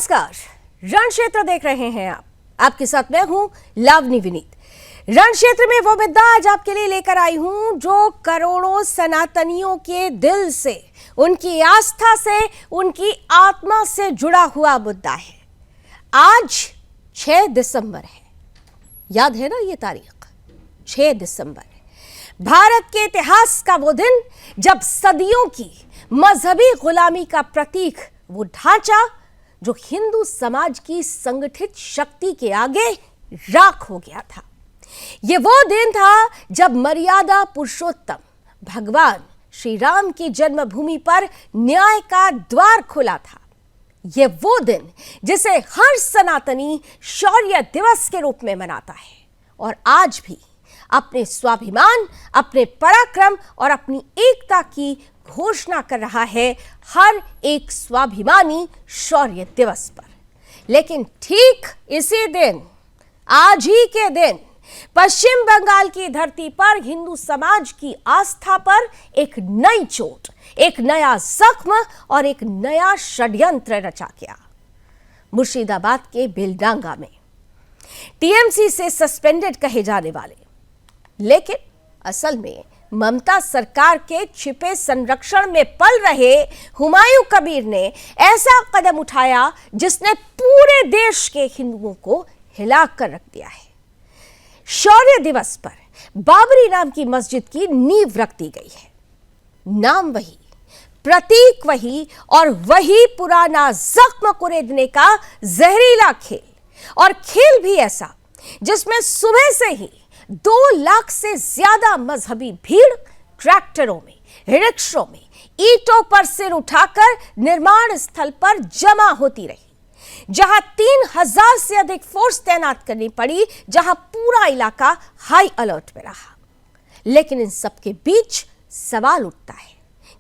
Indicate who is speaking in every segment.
Speaker 1: नमस्कार, रण क्षेत्र देख रहे हैं आप। आपके साथ मैं हूं लावनी विनीत। रण क्षेत्र में वो मुद्दा आज आपके लिए लेकर आई हूं जो करोड़ों सनातनियों के दिल से, उनकी आस्था से, उनकी आत्मा से जुड़ा हुआ मुद्दा है। आज 6 दिसंबर है, याद है ना ये तारीख? 6 दिसंबर है भारत के इतिहास का वो दिन जब सदियों की मजहबी गुलामी का प्रतीक, वो ढांचा जो हिंदू समाज की संगठित शक्ति के आगे राख हो गया था। ये वो दिन था जब मर्यादा पुरुषोत्तम भगवान श्री राम की जन्मभूमि पर न्याय का द्वार खुला था। ये वो दिन जिसे हर सनातनी शौर्य दिवस के रूप में मनाता है और आज भी अपने स्वाभिमान, अपने पराक्रम और अपनी एकता की घोषणा कर रहा है हर एक स्वाभिमानी शौर्य दिवस पर। लेकिन ठीक इसी दिन, आज ही के दिन, पश्चिम बंगाल की धरती पर हिंदू समाज की आस्था पर एक नई चोट, एक नया जख्म और एक नया षड्यंत्र रचा गया। मुर्शिदाबाद के बेलडांगा में टीएमसी से सस्पेंडेड कहे जाने वाले, लेकिन असल में ममता सरकार के छिपे संरक्षण में पल रहे हुमायूं कबीर ने ऐसा कदम उठाया जिसने पूरे देश के हिंदुओं को हिला कर रख दिया है। शौर्य दिवस पर बाबरी नाम की मस्जिद की नींव रख दी गई है। नाम वही, प्रतीक वही और वही पुराना जख्म कुरेदने का जहरीला खेल, और खेल भी ऐसा जिसमें सुबह से ही 2 लाख से ज्यादा मजहबी भीड़ ट्रैक्टरों में, रिक्शों में, ईंटों पर सिर उठाकर निर्माण स्थल पर जमा होती रही, जहां 3000 से अधिक फोर्स तैनात करनी पड़ी, जहां पूरा इलाका हाई अलर्ट में रहा। लेकिन इन सबके बीच सवाल उठता है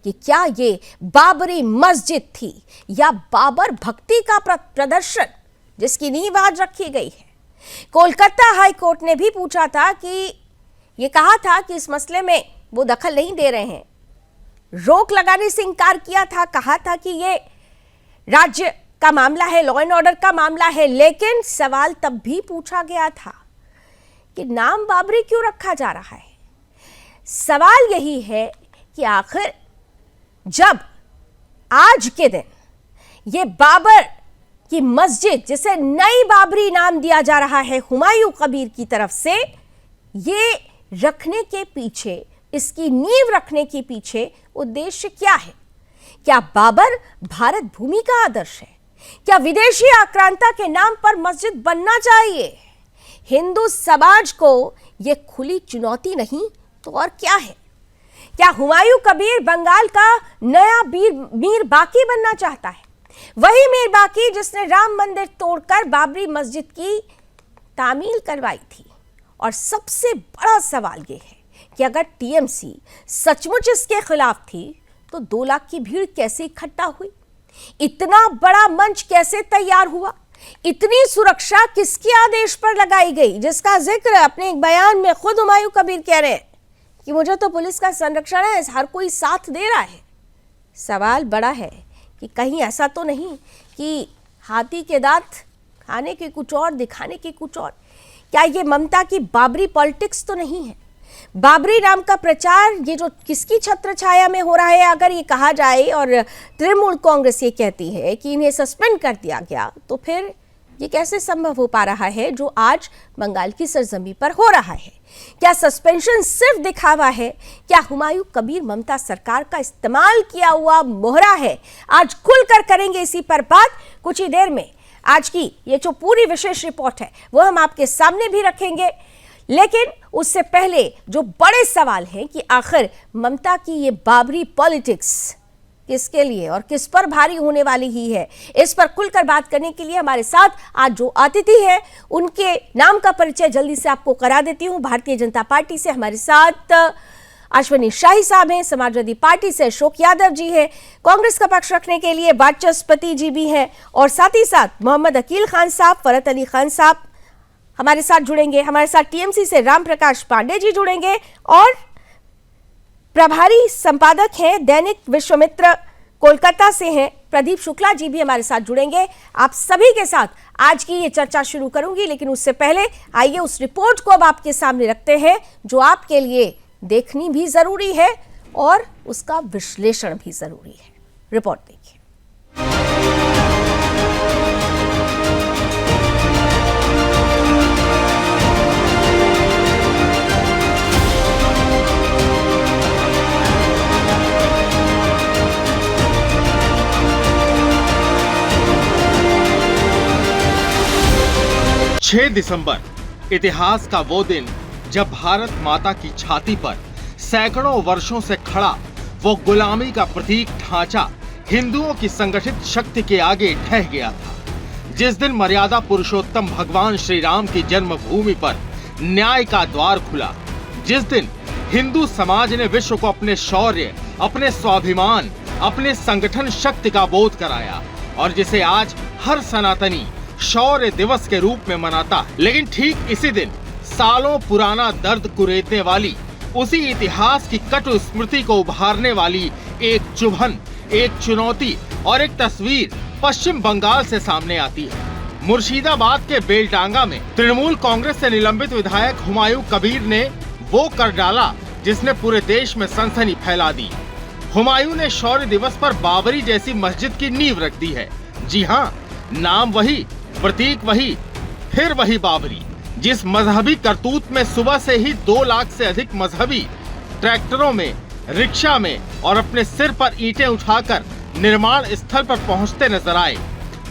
Speaker 1: कि क्या ये बाबरी मस्जिद थी या बाबर भक्ति का प्रदर्शन जिसकी नींव आज रखी गई है। कोलकाता हाई कोर्ट ने भी पूछा था कि ये कहा था कि इस मसले में वो दखल नहीं दे रहे हैं, रोक लगाने से इंकार किया था, कहा था कि ये राज्य का मामला है, लॉ एंड ऑर्डर का मामला है। लेकिन सवाल तब भी पूछा गया था कि नाम बाबरी क्यों रखा जा रहा है। सवाल यही है कि आखिर जब आज के दिन ये बाबर की मस्जिद, जिसे नई बाबरी नाम दिया जा रहा है हुमायूं कबीर की तरफ से, ये रखने के पीछे, इसकी नींव रखने के पीछे उद्देश्य क्या है? क्या बाबर भारत भूमि का आदर्श है? क्या विदेशी आक्रांता के नाम पर मस्जिद बनना चाहिए? हिंदू समाज को यह खुली चुनौती नहीं तो और क्या है? क्या हुमायूं कबीर बंगाल का नया मीर बाकी बनना चाहता है? वही मीर बाकी जिसने राम मंदिर तोड़कर बाबरी मस्जिद की तामील करवाई थी। और सबसे बड़ा सवाल यह है कि अगर टीएमसी सचमुच इसके खिलाफ थी तो 2 लाख की भीड़ कैसे इकट्ठा हुई? इतना बड़ा मंच कैसे तैयार हुआ? इतनी सुरक्षा किसके आदेश पर लगाई गई, जिसका जिक्र अपने एक बयान में खुद हुमायूं कबीर कह रहे हैं कि मुझे तो पुलिस का संरक्षण है, हर कोई साथ दे रहा है। सवाल बड़ा है कि कहीं ऐसा तो नहीं कि हाथी के दांत खाने के कुछ और, दिखाने के कुछ और। क्या ये ममता की बाबरी पॉलिटिक्स तो नहीं है? बाबरी नाम का प्रचार ये जो किसकी छत्र छाया में हो रहा है, अगर ये कहा जाए और तृणमूल कांग्रेस ये कहती है कि इन्हें सस्पेंड कर दिया गया, तो फिर ये कैसे संभव हो पा रहा है जो आज बंगाल की सरजमी पर हो रहा है? क्या सस्पेंशन सिर्फ दिखावा है? क्या हुमायूं कबीर ममता सरकार का इस्तेमाल किया हुआ मोहरा है? आज खुलकर करेंगे इसी पर बात कुछ ही देर में। आज की ये जो पूरी विशेष रिपोर्ट है वो हम आपके सामने भी रखेंगे, लेकिन उससे पहले जो बड़े सवाल हैं कि आखिर ममता की ये बाबरी पॉलिटिक्स किसके लिए और किस पर भारी होने वाली ही है, इस पर खुलकर बात करने के लिए हमारे साथ आज जो अतिथि हैं उनके नाम का परिचय जल्दी से आपको करा देती हूं। भारतीय जनता पार्टी से हमारे साथ अश्विनी शाही साहब हैं, समाजवादी पार्टी से अशोक यादव जी हैं, कांग्रेस का पक्ष रखने के लिए वाचस्पति जी भी हैं, और साथ ही साथ मोहम्मद अकील खान साहब, फरत अली खान साहब हमारे साथ जुड़ेंगे। हमारे साथ टीएमसी से राम प्रकाश पांडे जी जुड़ेंगे और प्रभारी संपादक हैं दैनिक विश्वमित्र कोलकाता से हैं प्रदीप शुक्ला जी भी हमारे साथ जुड़ेंगे। आप सभी के साथ आज की ये चर्चा शुरू करूंगी, लेकिन उससे पहले आइए उस रिपोर्ट को अब आपके सामने रखते हैं जो आपके लिए देखनी भी जरूरी है और उसका विश्लेषण भी जरूरी है। रिपोर्ट देखिए।
Speaker 2: 6 दिसंबर इतिहास का वो दिन जब भारत माता की छाती पर सैकड़ों वर्षों से खड़ा वो गुलामी का प्रतीक ढांचा हिंदुओं की संगठित शक्ति के आगे ढह गया था। जिस दिन मर्यादा पुरुषोत्तम भगवान श्री राम की जन्मभूमि पर न्याय का द्वार खुला, जिस दिन हिंदू समाज ने विश्व को अपने शौर्य, अपने स्वाभिमान, अपने संगठन शक्ति का बोध कराया और जिसे आज हर सनातनी शौर्य दिवस के रूप में मनाता है। लेकिन ठीक इसी दिन सालों पुराना दर्द कुरेदने वाली उसी इतिहास की कटु स्मृति को उभारने वाली एक चुभन, एक चुनौती और एक तस्वीर पश्चिम बंगाल से सामने आती है। मुर्शिदाबाद के बेलडांगा में तृणमूल कांग्रेस से निलंबित विधायक हुमायूं कबीर ने वो कर डाला जिसने पूरे देश में सनसनी फैला दी। हुमायूं ने शौर्य दिवस पर बाबरी जैसी मस्जिद की नींव रख दी है। जी हाँ, नाम वही, प्रतीक वही, फिर वही बाबरी, जिस मजहबी करतूत में सुबह से ही 2 लाख से अधिक मजहबी ट्रैक्टरों में, रिक्शा में और अपने सिर पर ईंटें उठाकर निर्माण स्थल पर पहुंचते नजर आए।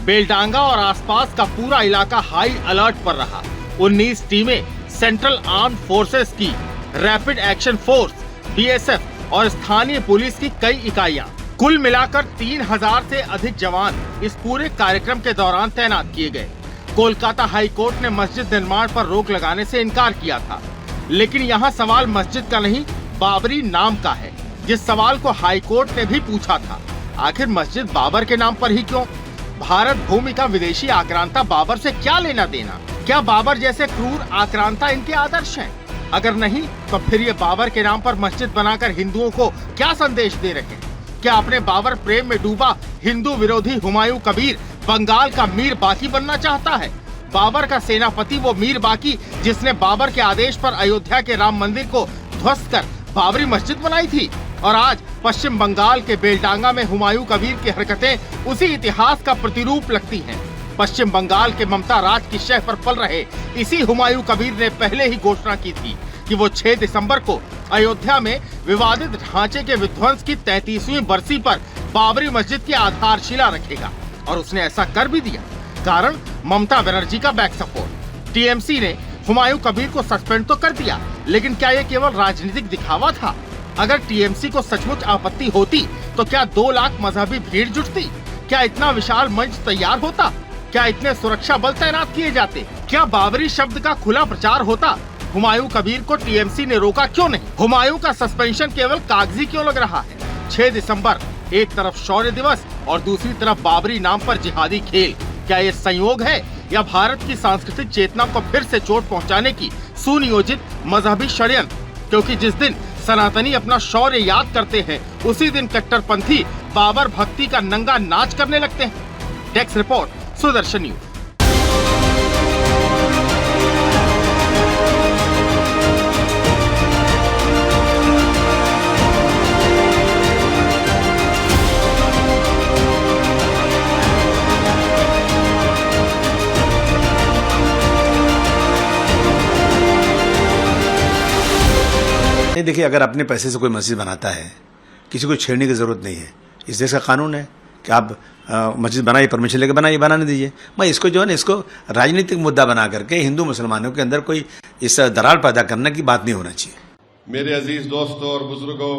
Speaker 2: बेलडांगा और आसपास का पूरा इलाका हाई अलर्ट पर रहा। 19 टीमें सेंट्रल आर्म्ड फोर्सेस की, रैपिड एक्शन फोर्स BSF और स्थानीय पुलिस की कई इकाइयां, कुल मिलाकर 3000 से अधिक जवान इस पूरे कार्यक्रम के दौरान तैनात किए गए। कोलकाता हाई कोर्ट ने मस्जिद निर्माण पर रोक लगाने से इनकार किया था, लेकिन यहाँ सवाल मस्जिद का नहीं, बाबरी नाम का है, जिस सवाल को हाई कोर्ट ने भी पूछा था। आखिर मस्जिद बाबर के नाम पर ही क्यों? भारत भूमि का विदेशी आक्रांता बाबर से क्या लेना देना? क्या बाबर जैसे क्रूर आक्रांता इनके आदर्श हैं? अगर नहीं तो फिर ये बाबर के नाम पर मस्जिद बनाकर हिंदुओं को क्या संदेश दे रहे हैं? क्या अपने बाबर प्रेम में डूबा हिंदू विरोधी हुमायूं कबीर बंगाल का मीर बाकी बनना चाहता है? बाबर का सेनापति वो मीर बाकी जिसने बाबर के आदेश पर अयोध्या के राम मंदिर को ध्वस्त कर बाबरी मस्जिद बनाई थी। और आज पश्चिम बंगाल के बेलडांगा में हुमायूं कबीर की हरकतें उसी इतिहास का प्रतिरूप लगती हैं। पश्चिम बंगाल के ममता राज की शह पर पल रहे इसी हुमायूं कबीर ने पहले ही घोषणा की थी कि वो 6 दिसंबर को अयोध्या में विवादित ढांचे के विध्वंस की 33वीं बरसी पर बाबरी मस्जिद की आधारशिला रखेगा, और उसने ऐसा कर भी दिया। कारण ममता बनर्जी का बैक सपोर्ट। TMC ने हुमायूं कबीर को सस्पेंड तो कर दिया, लेकिन क्या ये केवल राजनीतिक दिखावा था? अगर TMC को सचमुच आपत्ति होती तो क्या 2 लाख मजहबी भीड़ जुटती? क्या इतना विशाल मंच तैयार होता? क्या इतने सुरक्षा बल तैनात किए जाते? क्या बाबरी शब्द का खुला प्रचार होता? हुमायूं कबीर को TMC ने रोका क्यों नहीं? हुमायूं का सस्पेंशन केवल कागजी क्यों लग रहा है? 6 दिसंबर, एक तरफ शौर्य दिवस और दूसरी तरफ बाबरी नाम पर जिहादी खेल। क्या ये संयोग है या भारत की सांस्कृतिक चेतना को फिर से चोट पहुंचाने की सुनियोजित मजहबी षड्यंत्र? क्योंकि जिस दिन सनातनी अपना शौर्य याद करते हैं, उसी दिन कट्टरपंथी बाबर भक्ति का नंगा नाच करने लगते हैं। Desk report, Sudarshan news.
Speaker 3: नहीं, देखिए, अगर अपने पैसे से कोई मस्जिद बनाता है, किसी को छेड़ने की जरूरत नहीं है। इस देश का कानून है कि आप मस्जिद बनाइए, परमिशन लेकर बनाइए, बनाने दीजिए। मैं इसको जो है ना, इसको राजनीतिक मुद्दा बना करके हिंदू मुसलमानों के अंदर कोई इस दरार पैदा करने की बात नहीं होना चाहिए।
Speaker 4: मेरे अजीज दोस्तों और बुजुर्गों,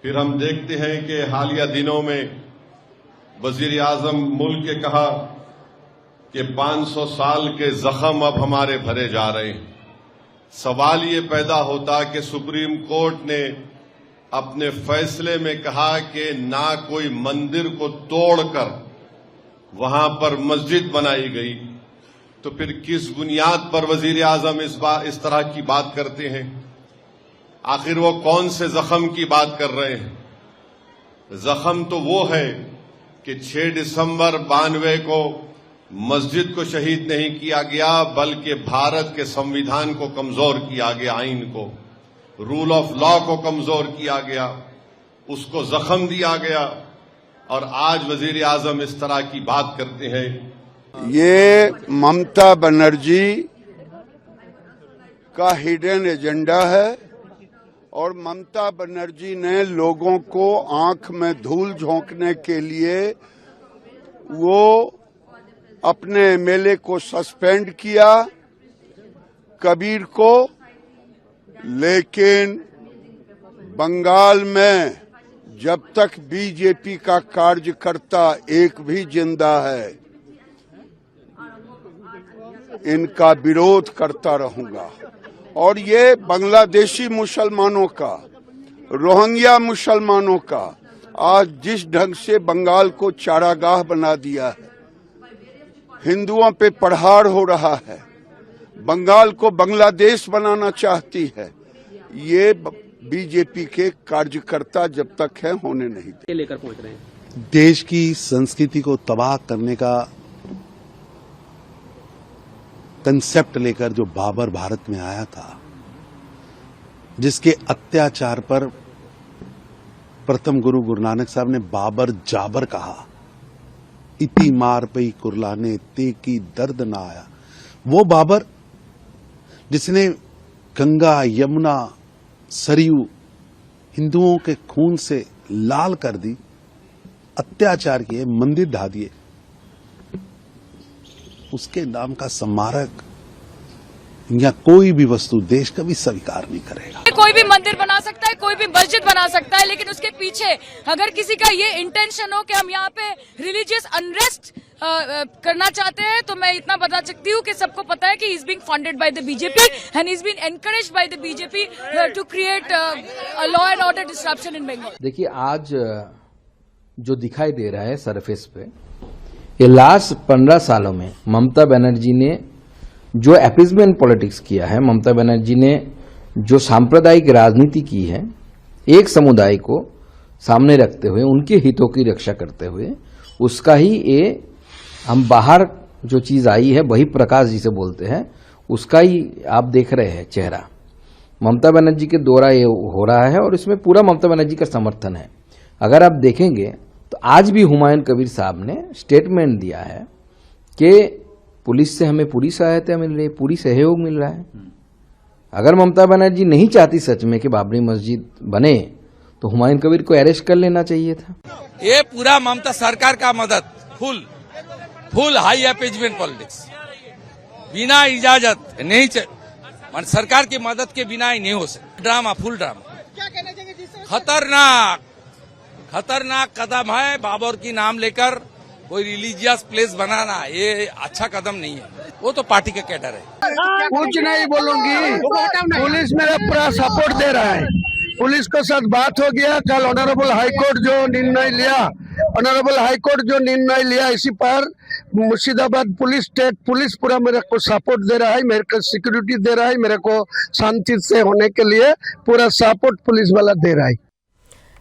Speaker 4: फिर हम देखते हैं कि हालिया दिनों में वजीर आजम मुल्क के कहा कि 500 साल के जख्म अब हमारे भरे जा रहे हैं। सवाल ये पैदा होता कि सुप्रीम कोर्ट ने अपने फैसले में कहा कि ना कोई मंदिर को तोड़कर वहां पर मस्जिद बनाई गई, तो फिर किस बुनियाद पर वजीर आजम इस तरह की बात करते हैं? आखिर वो कौन से जख्म की बात कर रहे हैं? जख्म तो वो है कि 6 दिसंबर 92 को मस्जिद को शहीद नहीं किया गया, बल्कि भारत के संविधान को कमजोर किया गया, आइन को, रूल ऑफ लॉ को कमजोर किया गया, उसको जख्म दिया गया। और आज वजीर आजम इस तरह की बात करते हैं।
Speaker 5: ये ममता बनर्जी का हिडन एजेंडा है और ममता बनर्जी ने लोगों को आंख में धूल झोंकने के लिए वो अपने एमएलए को सस्पेंड किया, कबीर को, लेकिन बंगाल में जब तक बीजेपी का कार्यकर्ता एक भी जिंदा है, इनका विरोध करता रहूंगा। और ये बांग्लादेशी मुसलमानों का, रोहिंग्या मुसलमानों का आज जिस ढंग से बंगाल को चारागाह बना दिया है, हिंदुओं पे प्रहार हो रहा है, बंगाल को बांग्लादेश बनाना चाहती है, ये बीजेपी के कार्यकर्ता जब तक है होने नहीं देंगे।
Speaker 6: लेकर पहुंच रहे हैं
Speaker 7: देश की संस्कृति को तबाह करने का कंसेप्ट लेकर जो बाबर भारत में आया था, जिसके अत्याचार पर प्रथम गुरु नानक साहब ने बाबर जाबर कहा, इति मार पई कुरलाने ते की दर्द ना आया। वो बाबर जिसने गंगा, यमुना, सरयू हिंदुओं के खून से लाल कर दी, अत्याचार किए, मंदिर ढा दिए, उसके नाम का स्मारक या कोई भी वस्तु देश कभी स्वीकार नहीं करेगा।
Speaker 8: कोई भी मंदिर बना सकता है, कोई भी मस्जिद बना सकता है, लेकिन उसके पीछे अगर किसी का ये इंटेंशन हो कि हम यहाँ पे रिलीजियस अनरेस्ट करना चाहते हैं, तो मैं इतना बता सकती हूँ कि सबको पता है कि he is being funded by the BJP and he is being encouraged by the BJP to create law and order disruption in Bengal.
Speaker 9: देखिए, आज जो दिखाई दे रहा है सरफेस पे, ये लास्ट 15 सालों में ममता बनर्जी ने जो अपीजमेंट पॉलिटिक्स किया है, ममता बनर्जी ने जो सांप्रदायिक राजनीति की है, एक समुदाय को सामने रखते हुए, उनके हितों की रक्षा करते हुए, उसका ही ये हम बाहर जो चीज आई है, वही प्रकाश जिसे बोलते हैं, उसका ही आप देख रहे हैं चेहरा। ममता बनर्जी के द्वारा ये हो रहा है और इसमें पूरा ममता बनर्जी का समर्थन है। अगर आप देखेंगे तो आज भी हुमायूं कबीर साहब ने स्टेटमेंट दिया है कि पुलिस से हमें पूरी सहायता मिल रही है, पूरी सहयोग मिल रहा है। अगर ममता बनर्जी नहीं चाहती सच में कि बाबरी मस्जिद बने, तो हुमायूं कबीर को अरेस्ट कर लेना चाहिए था।
Speaker 10: ये पूरा ममता सरकार का मदद, फुल हाई अपीजमेंट पॉलिटिक्स, बिना इजाजत नहीं, सरकार की मदद के बिना ही नहीं हो सकता। ड्रामा, फुल ड्रामा, खतरनाक कदम है। बाबर की नाम लेकर कोई रिलीजियस प्लेस बनाना, ये अच्छा कदम नहीं है। वो तो पार्टी का कैडर है।
Speaker 5: कुछ नहीं बोलूंगी, पुलिस मेरा पूरा सपोर्ट दे रहा है। पुलिस के साथ बात हो गया, कल ऑनरेबल हाईकोर्ट जो निर्णय लिया, इसी पर मुर्शिदाबाद पुलिस, स्टेट पुलिस पूरा मेरे को सपोर्ट दे रहा है, मेरे को सिक्योरिटी दे रहा है, मेरे को शांति से होने के लिए पूरा सपोर्ट पुलिस वाला दे रहा है।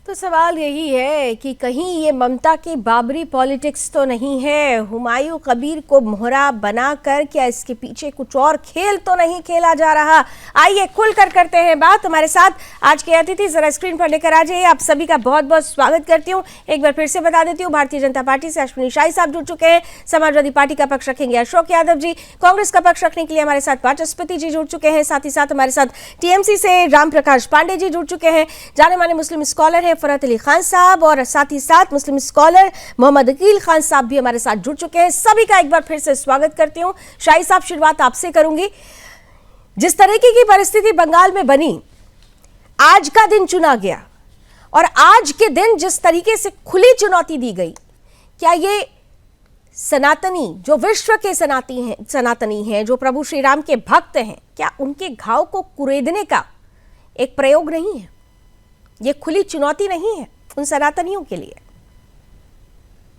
Speaker 1: तो सवाल यही है कि कहीं ये ममता की बाबरी पॉलिटिक्स तो नहीं है, हुमायूं कबीर को मोहरा बनाकर क्या इसके पीछे कुछ और खेल तो नहीं खेला जा रहा? आइए खुलकर करते हैं बात। हमारे साथ आज के अतिथि जरा स्क्रीन पर लेकर आ जाइए। आप सभी का बहुत बहुत स्वागत करती हूँ। एक बार फिर से बता देती हूँ, भारतीय जनता पार्टी से अश्विनी शाही साहब जुड़ चुके हैं, समाजवादी पार्टी का पक्ष रखेंगे अशोक यादव जी, कांग्रेस का पक्ष रखने के लिए हमारे साथ वाचस्पति जी जुड़ चुके हैं, साथ ही साथ हमारे साथ टीएमसी से राम प्रकाश पांडे जी जुड़ चुके हैं, जाने माने मुस्लिम स्कॉलर है फरहत अली खान साहब, और साथ ही साथ मुस्लिम स्कॉलर मोहम्मद अकील खान साहब भी हमारे साथ जुड़ चुके हैं। सभी का एक बार फिर से स्वागत करती हूं। शाही साहब, शुरुआत आपसे करूंगी। जिस तरीके की परिस्थिति बंगाल में बनी, आज का दिन चुना गया और आज के दिन जिस तरीके से खुली चुनौती दी गई, क्या ये सनातनी, जो विश्व के सनातनी हैं, जो प्रभु श्री राम के भक्त हैं, क्या उनके घाव को कुरेदने का एक प्रयोग नहीं है? ये खुली चुनौती नहीं है उन सनातनियों के लिए?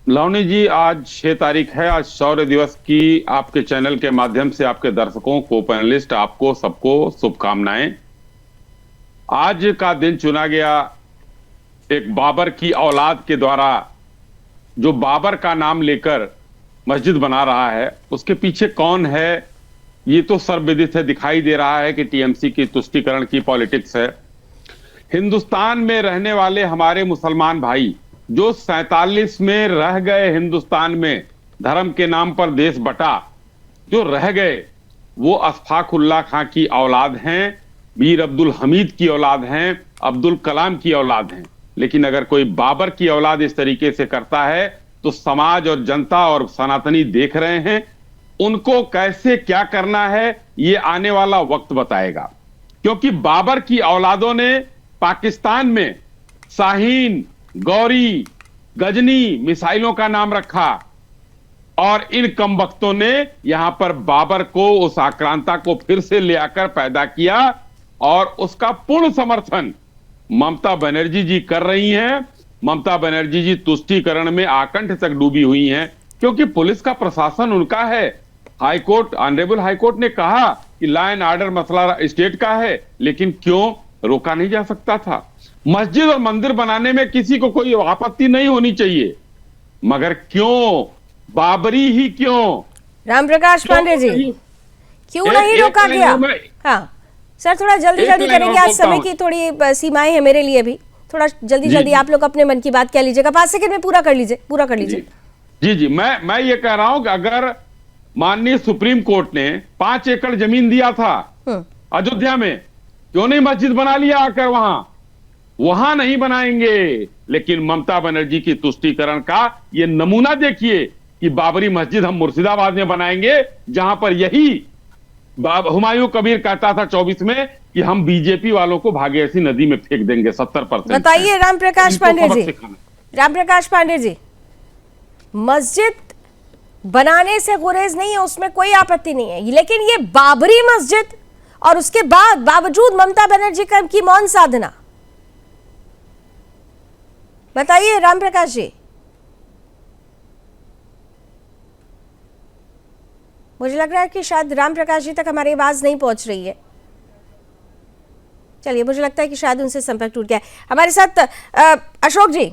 Speaker 11: लावनी जी, आज 6 तारीख है, आज शौर्य दिवस की आपके चैनल के माध्यम से आपके दर्शकों को, पैनलिस्ट, आपको सबको शुभकामनाएं। आज का दिन चुना गया एक बाबर की औलाद के द्वारा जो बाबर का नाम लेकर मस्जिद बना रहा है उसके पीछे कौन है, ये तो सर्वविदित है, दिखाई दे रहा है कि टीएमसी की तुष्टीकरण की पॉलिटिक्स है। हिंदुस्तान में रहने वाले हमारे मुसलमान भाई जो 47 में रह गए, हिंदुस्तान में धर्म के नाम पर देश बटा, जो रह गए वो अशफाकुल्लाह खां की औलाद हैं, मीर अब्दुल हमीद की औलाद हैं, अब्दुल कलाम की औलाद हैं। लेकिन अगर कोई बाबर की औलाद इस तरीके से करता है तो समाज और जनता और सनातनी देख रहे हैं, उनको कैसे क्या करना है ये आने वाला वक्त बताएगा। क्योंकि बाबर की औलादों ने पाकिस्तान में शाहीन, गौरी, गजनी मिसाइलों का नाम रखा और इन कमबख्तों ने यहां पर बाबर को, उस आक्रांता को फिर से ले आकर पैदा किया और उसका पूर्ण समर्थन ममता बनर्जी जी कर रही हैं। ममता बनर्जी जी तुष्टीकरण में आकंठ तक डूबी हुई हैं क्योंकि पुलिस का प्रशासन उनका है। हाईकोर्ट, ऑनरेबल हाईकोर्ट ने कहा कि लॉ एंड ऑर्डर मसला स्टेट का है, लेकिन क्यों रोका नहीं जा सकता था? मस्जिद और मंदिर बनाने में किसी को कोई आपत्ति नहीं होनी चाहिए, मगर क्यों बाबरी ही क्यों?
Speaker 1: राम प्रकाश पांडे जी, क्यों नहीं रोका गया? हाँ सर, थोड़ा जल्दी करेंगे, आज समय की थोड़ी सीमाएं हैं मेरे लिए भी, थोड़ा जल्दी आप लोग अपने मन की बात कह लीजिएगा, 5 सेकंड में पूरा कर लीजिए।
Speaker 11: जी, मैं ये कह रहा हूं कि अगर माननीय सुप्रीम कोर्ट ने 5 एकड़ जमीन दिया था अयोध्या में, क्यों नहीं मस्जिद बना लिया आकर वहां नहीं बनाएंगे। लेकिन ममता बनर्जी की तुष्टीकरण का ये नमूना देखिए कि बाबरी मस्जिद हम मुर्शिदाबाद में बनाएंगे, जहां पर यही हुमायूं कबीर कहता था 24 में कि हम बीजेपी वालों को भागीरथी नदी में फेंक देंगे 70%।
Speaker 1: बताइए राम प्रकाश पांडे जी, मस्जिद बनाने से गुरेज नहीं है, उसमें कोई आपत्ति नहीं है, लेकिन ये बाबरी मस्जिद और उसके बावजूद ममता बनर्जी की मौन साधना, बताइए राम प्रकाश जी। मुझे लग रहा है कि शायद राम प्रकाश जी तक हमारी आवाज नहीं पहुंच रही है। चलिए, मुझे लगता है कि शायद उनसे संपर्क टूट गया है। हमारे साथ अशोक जी,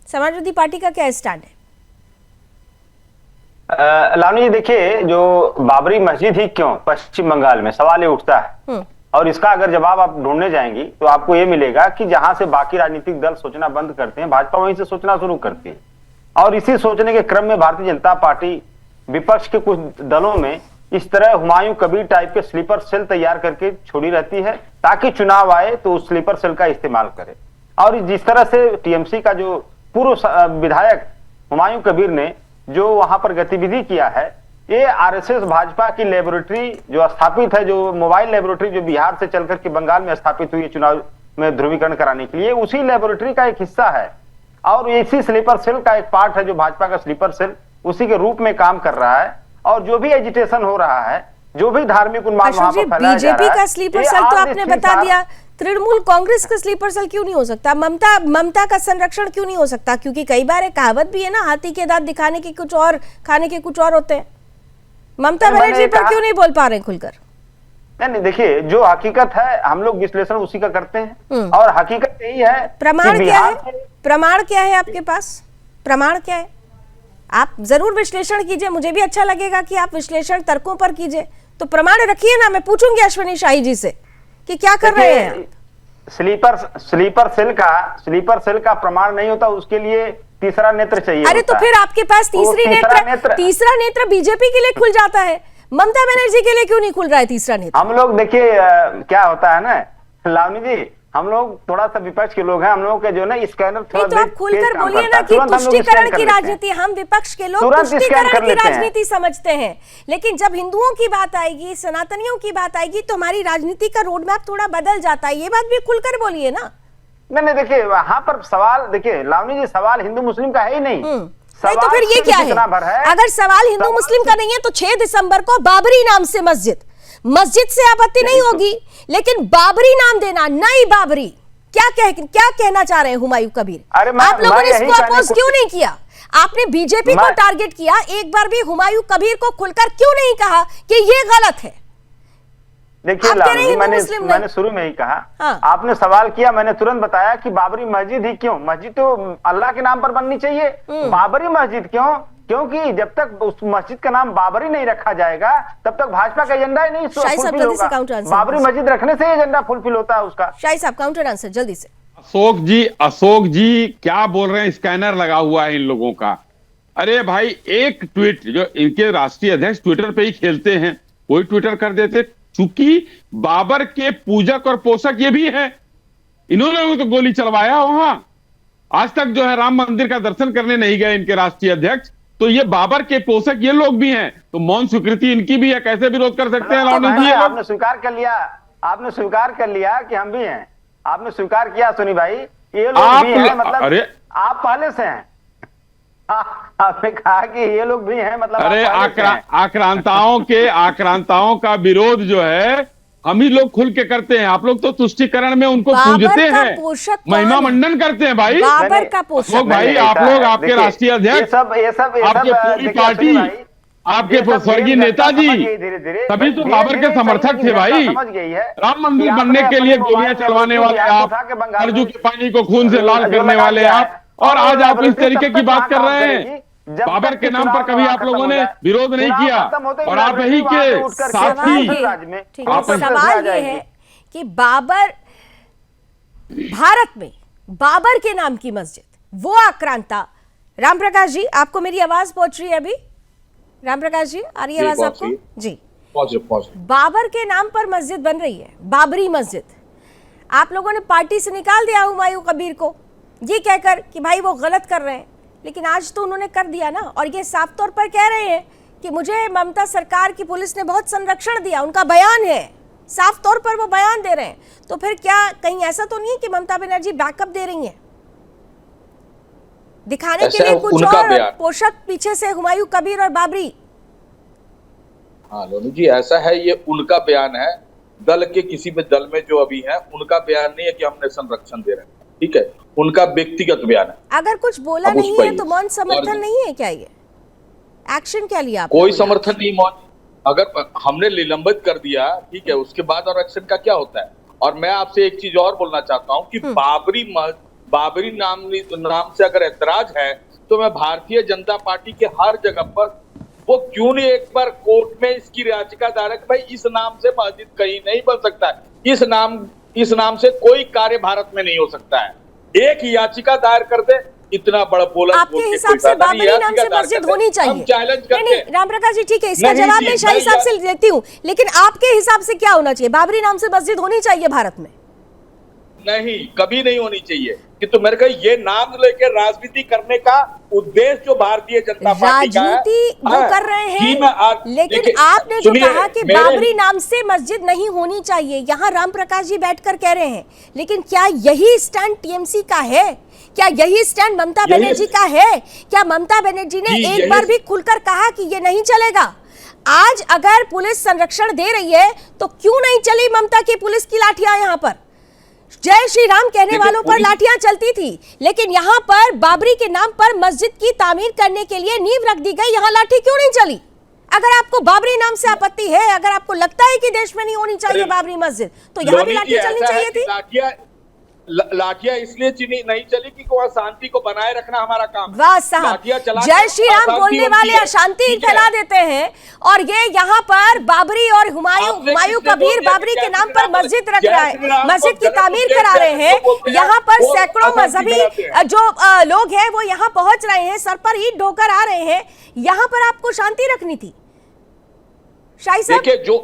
Speaker 1: समाजवादी पार्टी का क्या स्टैंड है?
Speaker 6: लावनी जी, देखिए, जो बाबरी मस्जिद ही क्यों पश्चिम बंगाल में, सवाल ये उठता है और इसका अगर जवाब आप ढूंढने जाएंगी तो आपको ये मिलेगा कि जहां से बाकी राजनीतिक दल सोचना बंद करते हैं, भाजपा वहीं से सोचना शुरू करती है। और इसी सोचने के क्रम में भारतीय जनता पार्टी विपक्ष के कुछ दलों में इस तरह हुमायूं कबीर टाइप के स्लीपर सेल तैयार करके छोड़ी रहती है ताकि चुनाव आए तो उस स्लीपर सेल का इस्तेमाल करे। और जिस तरह से टीएमसी का जो पूर्व विधायक हुमायूं कबीर ने जो वहां पर गतिविधि किया है, ये आरएसएस भाजपा की लेबोरेटरी जो स्थापित है, जो मोबाइल लेबोरेटरी जो बिहार से चलकर के बंगाल में स्थापित हुई है चुनाव में ध्रुवीकरण कराने के लिए, उसी लेबोरेटरी का एक हिस्सा है और इसी स्लीपर सेल का एक पार्ट है जो भाजपा का स्लीपर सेल उसी के रूप में काम कर रहा है। और जो भी एजिटेशन हो रहा है, जो भी धार्मिक उन्माद वहां पर फैलाया जा रहा है,
Speaker 1: बीजेपी का स्लीपर सेल तो आपने बता दिया, तृणमूल कांग्रेस का स्लीपर सेल क्यों नहीं हो सकता? ममता का संरक्षण क्यों नहीं हो सकता? क्योंकि कई बार एक कहावत भी है ना, हाथी के दांत दिखाने के कुछ और, खाने के कुछ और होते हैं। ममता बनर्जी पर क्यों नहीं बोल पा रहे खुलकर?
Speaker 6: नहीं, देखिए, जो हकीकत है हम लोग विश्लेषण उसी का करते हैं और हकीकत यही है।
Speaker 1: प्रमाण क्या है आपके पास? प्रमाण क्या है? आप जरूर विश्लेषण कीजिए, मुझे भी अच्छा लगेगा कि आप विश्लेषण तर्कों पर कीजिए, तो प्रमाण रखिए ना। मैं पूछूंगी अश्विनी शाही जी से कि क्या कर रहे हैं।
Speaker 6: स्लीपर सेल का प्रमाण नहीं होता, उसके लिए तीसरा नेत्र चाहिए।
Speaker 1: अरे तो फिर आपके पास तीसरा नेत्र बीजेपी के लिए खुल जाता है, ममता बनर्जी के लिए क्यों नहीं खुल रहा है तीसरा नेत्र?
Speaker 6: हम लोग देखिए क्या होता है ना लावनी जी, हम लोग थोड़ा सा विपक्ष के लोग हैं, हम लोगों के जो ना स्कैनर थोड़ा
Speaker 1: तो आप खुलकर बोलिए ना कि तुष्टीकरण की राजनीति, हम विपक्ष के लोग तुष्टीकरण की राजनीति समझते हैं, लेकिन जब हिंदुओं की बात आएगी, सनातनियों की बात आएगी तो हमारी राजनीति का रोड मैप थोड़ा बदल जाता है। ये बात भी खुलकर बोलिए ना।
Speaker 6: नहीं, देखिए, वहां पर सवाल, देखिए लावनी जी, सवाल हिंदू मुस्लिम का है ही नहीं।
Speaker 1: नहीं तो फिर ये क्या है? अगर सवाल हिंदू मुस्लिम का नहीं है तो 6 दिसंबर को बाबरी नाम से मस्जिद से आपत्ति नहीं होगी, लेकिन बाबरी नाम देना, नई बाबरी, क्या कहना चाह रहे हैं हुमायूं कबीर? आप लोगों ने इसको अपोज क्यों नहीं किया? आपने बीजेपी को टारगेट किया, एक बार भी हुमायूं कबीर को खुलकर क्यों नहीं कहा कि ये गलत है?
Speaker 6: देखिए
Speaker 1: आपके
Speaker 6: लालू
Speaker 1: नहीं
Speaker 6: जी,
Speaker 1: हिंदू मुस्लिम
Speaker 6: मैंने
Speaker 1: नहीं।
Speaker 6: शुरू में ही कहा,
Speaker 1: हाँ।
Speaker 6: आपने सवाल किया, मैंने तुरंत बताया कि बाबरी मस्जिद ही क्यों? मस्जिद तो अल्लाह के नाम पर बननी चाहिए, बाबरी मस्जिद क्यों? क्योंकि जब तक उस मस्जिद का नाम बाबरी नहीं रखा जाएगा तब तक भाजपा का एजेंडा ही नहीं
Speaker 1: शाही साहब,
Speaker 6: फुलफिल
Speaker 1: जल्दी से
Speaker 6: होगा।
Speaker 1: काउंटर आंसर
Speaker 6: बाबरी
Speaker 1: दीजिए।
Speaker 6: मस्जिद रखने से एजेंडा फुलफिल होता है उसका।
Speaker 1: शाही साहब काउंटर आंसर जल्दी से।
Speaker 11: अशोक जी क्या बोल रहे हैं? स्कैनर लगा हुआ है इन लोगों का। अरे भाई, एक ट्वीट जो इनके राष्ट्रीय अध्यक्ष ट्विटर पे ही खेलते हैं, कोई ट्विटर कर देते। चूंकि बाबर के पूजक और पोषक ये भी है, इन्होंने तो गोली चलवाया वहां। आज तक जो है राम मंदिर का दर्शन करने नहीं गए इनके राष्ट्रीय अध्यक्ष, तो ये बाबर के पोषक ये लोग भी हैं, तो मौन स्वीकृति इनकी भी है। कैसे विरोध कर सकते हैं लावनी जी?
Speaker 6: आपने स्वीकार कर लिया, आपने स्वीकार कर लिया कि हम भी हैं। आपने स्वीकार किया सुनी भाई, ये लोग भी हैं, मतलब
Speaker 11: अरे
Speaker 6: आप पहले से हैं। आपने कहा कि ये लोग भी हैं, मतलब
Speaker 11: अरे
Speaker 6: आप पहले से हैं।
Speaker 11: आक्रांताओं का विरोध जो है हम ही लोग खुल के करते हैं। आप लोग तो तुष्टिकरण में उनको
Speaker 1: बाबर
Speaker 11: पूजते
Speaker 1: का
Speaker 11: हैं,
Speaker 1: पोषक कौन
Speaker 11: महिमा
Speaker 1: है?
Speaker 11: मंडन करते हैं भाई।
Speaker 1: बाबर का पोषक
Speaker 11: लोग भाई, आप लोग, आपके राष्ट्रीय अध्यक्ष, आपके पूरी पार्टी, आपके स्वर्गीय नेताजी, तभी तो बाबर के समर्थक थे भाई। राम मंदिर बनने के लिए गोलियां चलवाने वाले आप, सरजू के पानी को खून से लाल करने वाले आप, और आज आप इस तरीके की बात कर रहे हैं। बाबर के नाम पर कभी आप लोगों ने विरोध नहीं किया, और आप ही के साथी।
Speaker 1: ठीक है, सवाल ये है कि बाबर, भारत में बाबर के नाम की मस्जिद, वो आक्रांता। राम प्रकाश जी, आपको मेरी आवाज पहुंच रही है अभी? राम प्रकाश जी, आ रही है आवाज आपको? जी, बाबर के नाम पर मस्जिद बन रही है, बाबरी मस्जिद। आप लोगों ने पार्टी से निकाल दिया हुमायूं कबीर को, ये कहकर कि भाई वो गलत कर रहे हैं, लेकिन आज तो उन्होंने कर दिया ना। और ये साफ तौर पर कह रहे हैं कि मुझे ममता सरकार की पुलिस ने बहुत संरक्षण दिया, उनका बयान है, साफ तौर पर वो बयान दे रहे हैं। तो फिर क्या कहीं ऐसा तो नहीं है कि ममता बनर्जी बैकअप दे रही हैं, दिखाने के लिए कुछ और पोषक पीछे से हुमायूं कबीर और बाबरी?
Speaker 12: हाँ लोनी जी, ऐसा है, ये उनका बयान है। दल के किसी भी दल में जो अभी है, उनका बयान नहीं है कि हमने संरक्षण दे रहे हैं, ठीक है, उनका व्यक्तिगत बयान है।
Speaker 1: अगर कुछ बोला नहीं है तो मौन समर्थन नहीं है क्या? ये एक्शन क्या लिया आपने?
Speaker 12: कोई समर्थन नहीं मौन। अगर हमने निलंबित कर दिया, ठीक है, उसके बाद और एक्शन का क्या होता है? और मैं आपसे एक चीज और बोलना चाहता हूँ कि बाबरी नाम से अगर ऐतराज है, तो मैं भारतीय जनता पार्टी के हर जगह पर, वो क्यों नहीं एक बार कोर्ट में इसकी याचिका दायर है कि भाई इस नाम से मस्जिद कहीं नहीं बन सकता है, इस नाम से कोई कार्य भारत में नहीं हो सकता है। एक याचिका दायर कर दे, इतना बड़ा बोला।
Speaker 1: आपके हिसाब से बाबरी नाम से मस्जिद होनी चाहिए? नहीं, राम प्रकाश जी, ठीक है, इसका जवाब मैं शाही साहब से लेती हूँ, लेकिन आपके हिसाब से क्या होना चाहिए? बाबरी नाम से मस्जिद होनी चाहिए भारत में?
Speaker 12: नहीं, कभी नहीं होनी चाहिए। कि तो मेरे को ये नाम लेकर राजनीति करने का उद्देश्य जो भारतीय जनता पार्टी का है,
Speaker 1: राजनीति वो कर रहे हैं, लेकिन आपने जो कहा कि बाबरी नाम से मस्जिद नहीं होनी चाहिए, यहाँ राम प्रकाश जी बैठकर कह रहे हैं, लेकिन क्या यही स्टैंड टीएमसी का है? क्या यही स्टैंड ममता बनर्जी का है? क्या ममता बनर्जी ने एक बार भी खुलकर कहा कि ये नहीं चलेगा? आज अगर पुलिस संरक्षण दे रही है तो क्यों नहीं चली ममता की पुलिस की लाठियां? यहाँ पर जय श्री राम कहने वालों पर लाठियां चलती थी, लेकिन यहाँ पर बाबरी के नाम पर मस्जिद की तामीर करने के लिए नींव रख दी गई, यहाँ लाठी क्यों नहीं चली? अगर आपको बाबरी नाम से आपत्ति है, अगर आपको लगता है कि देश में नहीं होनी चाहिए बाबरी मस्जिद, तो यहाँ भी लाठी चलनी चाहिए थी।
Speaker 12: लाठियां इसलिए नहीं चली कि वहाँ शांति को बनाए रखना हमारा काम।
Speaker 1: वाह साहब, जय श्री राम बोलने वाले अशांति फैला देते हैं, और ये यहाँ पर बाबरी और हुमायूं कबीर बाबरी के नाम पर मस्जिद रख रहा है, मस्जिद की तामीर करा रहे हैं। यहाँ पर सैकड़ों मजहबी जो लोग हैं वो यहाँ पहुंच रहे हैं, सर पर ईंट ढोकर आ रहे हैं। यहाँ पर आपको शांति रखनी थी शाही साहब।
Speaker 12: देखिए, जो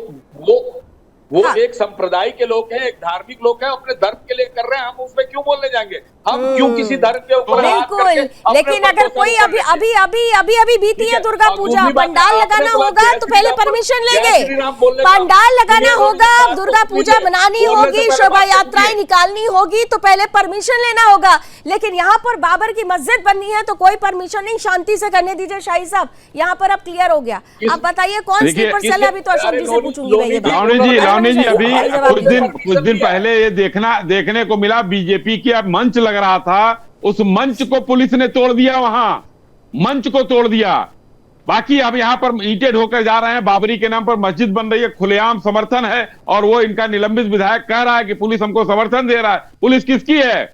Speaker 12: वो एक संप्रदाय के लोग हैं, एक धार्मिक लोग हैं, अपने धर्म के लिए कर रहे हैं, हम उसमें क्यों बोलने जाएंगे? हम क्यों किसी धर्म के ऊपर?
Speaker 1: बिल्कुल, लेकिन अगर कोई अभी बीती है दुर्गा पूजा, पंडाल लगाना होगा तो पहले परमिशन लेंगे। पंडाल लगाना होगा, दुर्गा पूजा बनानी होगी, शोभा यात्राएं निकालनी होगी, तो पहले परमिशन लेना होगा। लेकिन यहाँ पर बाबर की मस्जिद बननी है तो कोई परमिशन नहीं, शांति से करने दीजिए। शाही साहब, यहाँ पर अब क्लियर हो गया। आप बताइए कौन स्लीपर सेल है? अभी तो अशोक जी से पूछूंगी।
Speaker 11: लावनी जी, अभी कुछ दिन पहले ये देखने को मिला, बीजेपी की अब मंच लग रहा था, उस मंच को पुलिस ने तोड़ दिया, वहां मंच को तोड़ दिया। बाकी अब यहाँ पर ईंटें ढोकर जा रहे हैं, बाबरी के नाम पर मस्जिद बन रही है, खुलेआम समर्थन है, और वो इनका निलंबित विधायक कह रहा है कि पुलिस हमको समर्थन दे रहा है। पुलिस किसकी है?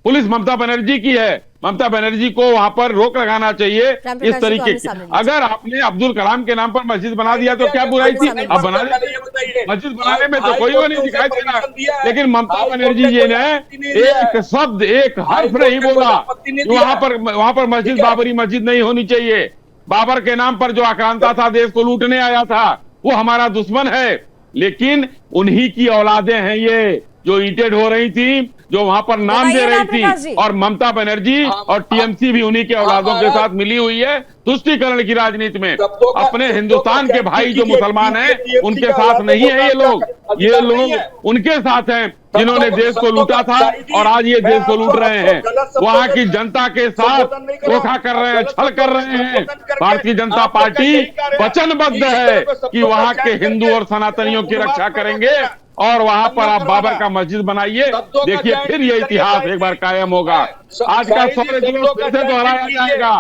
Speaker 11: पुलिस ममता बनर्जी की है। ममता बनर्जी को वहां पर रोक लगाना चाहिए इस तरीके की। अगर आपने अब्दुल कलाम के नाम पर मस्जिद बना दिया तो क्या बुराई थी? अब बना मस्जिद बनाने में तो कोई वो नहीं दिखाई दे रहा, लेकिन ममता बनर्जी जी ने एक शब्द, एक हर्फ नहीं बोला वहां पर मस्जिद, बाबरी मस्जिद नहीं होनी चाहिए। बाबर के नाम पर जो आक्रांता था, देश को लूटने आया था, वो हमारा दुश्मन है। लेकिन उन्हीं की औलादें हैं ये, जो ईंटें ढो रही थी, जो वहां पर नाम दे रही थी, और ममता बनर्जी और टीएमसी भी उन्हीं के औलादों के साथ मिली हुई है तुष्टीकरण की राजनीति में। अपने हिंदुस्तान के भाई जो मुसलमान हैं उनके साथ नहीं है ये लोग उनके साथ हैं जिन्होंने देश को लूटा था और आज ये देश को लूट रहे हैं। वहां की जनता के साथ धोखा कर रहे हैं, छल कर रहे हैं। भारतीय जनता पार्टी वचनबद्ध है कि वहां के हिंदू और सनातनियों की रक्षा करेंगे, और वहां पर आप बाबर का मस्जिद बनाइए, देखिए फिर ये इतिहास एक बार कायम होगा। आज का 100 दिवस फिर से दोहराया जाएगा।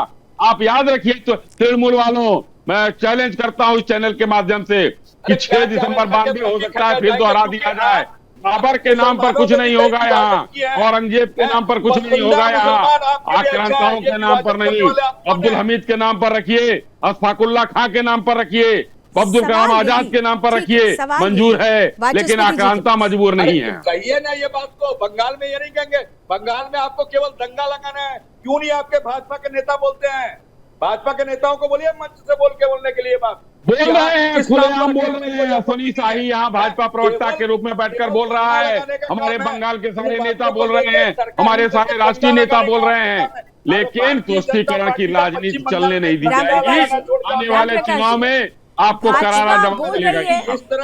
Speaker 11: आप याद रखिए, तो तृणमूल वालों, मैं चैलेंज करता हूं इस चैनल के माध्यम से कि 6 दिसंबर बाद भी हो सकता है फिर दोहरा दिया जाए। बाबर के नाम पर कुछ नहीं होगा यहाँ, औरंगजेब के नाम पर कुछ नहीं होगा यहाँ, आक्रांताओं के नाम पर नहीं, अब्दुल हमीद के नाम पर रखिए, अशफाकुल्ला खां के नाम पर रखिए, अब्दुल कलाम आजाद के नाम पर रखिए, मंजूर है, लेकिन आक्रांता मजबूर नहीं है।
Speaker 12: कहिए ना ये बात को, बंगाल में ये नहीं कहेंगे, बंगाल में आपको केवल दंगा लगाना है। क्यों नहीं आपके भाजपा के नेता बोलते हैं? भाजपा के नेताओं को बोलिए मंच से बोलने के लिए बात
Speaker 11: बोल रहे हैं, खुलेआम बोल रहे हैं। सुनील शाही यहाँ भाजपा प्रवक्ता के रूप में बैठकर बोल रहा है, हमारे बंगाल के सारे नेता बोल रहे हैं, हमारे सारे राष्ट्रीय नेता बोल रहे हैं, लेकिन तुष्टीकरण की राजनीति चलने नहीं दी जाएगी। आने वाले चुनाव में आपको करारा जवाब मिलेगा।